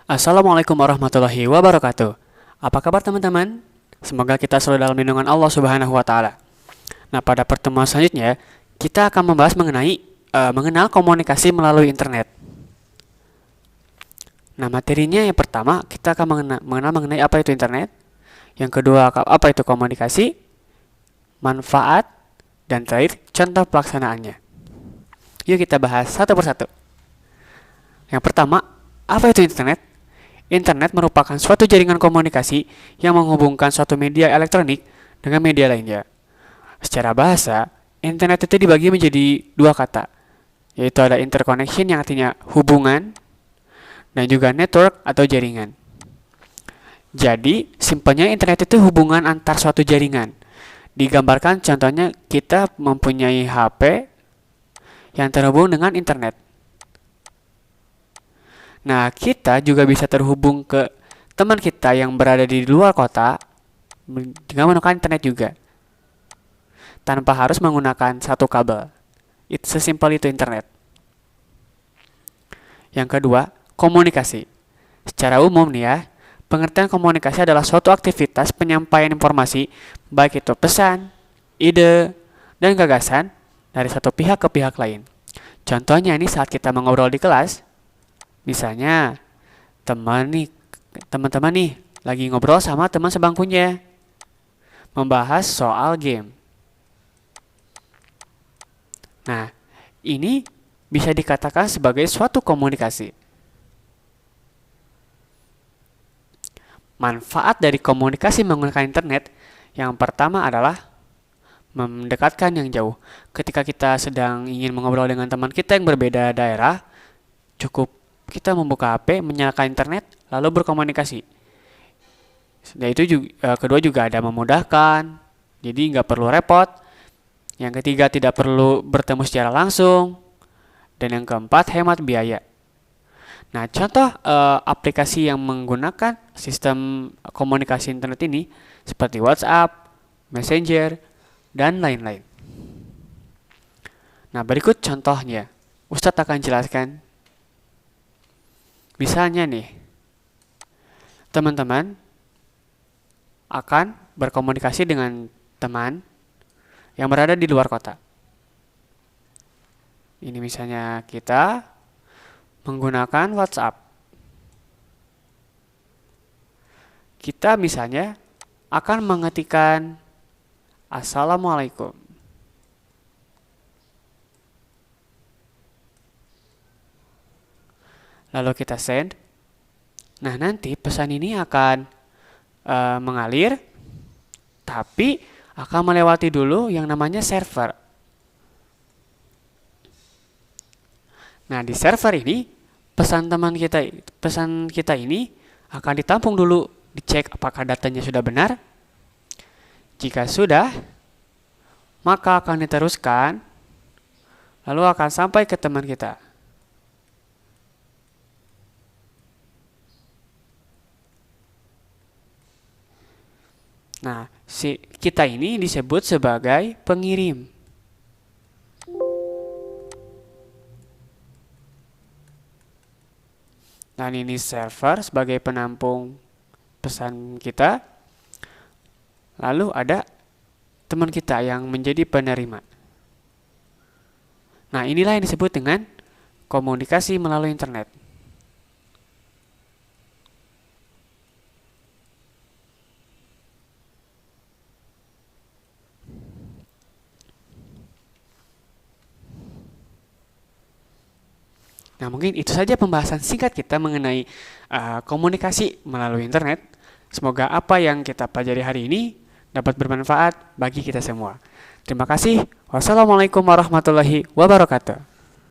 Assalamualaikum warahmatullahi wabarakatuh. Apa kabar teman-teman? Semoga kita selalu dalam lindungan Allah Subhanahu wa taala. Nah, pada pertemuan selanjutnya kita akan membahas mengenal komunikasi melalui internet. Nah, materinya yang pertama kita akan mengenal mengenai apa itu internet. Yang kedua, apa itu komunikasi, manfaat, dan terakhir contoh pelaksanaannya. Yuk kita bahas satu persatu. Yang pertama, apa itu internet? Internet merupakan suatu jaringan komunikasi yang menghubungkan suatu media elektronik dengan media lainnya. Secara bahasa, internet itu dibagi menjadi dua kata, yaitu ada interconnection yang artinya hubungan, dan juga network atau jaringan. Jadi, simpelnya internet itu hubungan antar suatu jaringan. Digambarkan contohnya kita mempunyai HP yang terhubung dengan internet. Nah, kita juga bisa terhubung ke teman kita yang berada di luar kota dengan menggunakan internet juga, tanpa harus menggunakan satu kabel. Itu sesimpel itu internet. Yang kedua, komunikasi. Secara umum nih ya, pengertian komunikasi adalah suatu aktivitas penyampaian informasi, baik itu pesan, ide, dan gagasan dari satu pihak ke pihak lain. Contohnya ini saat kita mengobrol di kelas, misalnya teman-teman nih lagi ngobrol sama teman sebangkunya, membahas soal game. Nah, ini bisa dikatakan sebagai suatu komunikasi. Manfaat dari komunikasi menggunakan internet yang pertama adalah mendekatkan yang jauh. Ketika kita sedang ingin mengobrol dengan teman kita yang berbeda daerah, cukup kita membuka HP, menyalakan internet, lalu berkomunikasi. Dan itu juga, kedua juga ada memudahkan, jadi nggak perlu repot. Yang ketiga tidak perlu bertemu secara langsung. Dan yang keempat hemat biaya. Nah, contoh aplikasi yang menggunakan sistem komunikasi internet ini seperti WhatsApp, Messenger, dan lain-lain. Nah, berikut contohnya. Ustadz akan jelaskan. Misalnya nih, teman-teman akan berkomunikasi dengan teman yang berada di luar kota. Ini misalnya kita menggunakan WhatsApp. Kita misalnya akan mengetikkan Assalamualaikum. Lalu kita send. Nah, nanti pesan ini akan mengalir, tapi akan melewati dulu yang namanya server. Nah, di server ini pesan kita ini akan ditampung dulu, dicek apakah datanya sudah benar. Jika sudah, maka akan diteruskan, lalu akan sampai ke teman kita. Nah, kita ini disebut sebagai pengirim. Dan ini server sebagai penampung pesan kita. Lalu ada teman kita yang menjadi penerima. Nah, inilah yang disebut dengan komunikasi melalui internet. Nah, mungkin itu saja pembahasan singkat kita mengenai komunikasi melalui internet. Semoga apa yang kita pelajari hari ini dapat bermanfaat bagi kita semua. Terima kasih. Wassalamualaikum warahmatullahi wabarakatuh.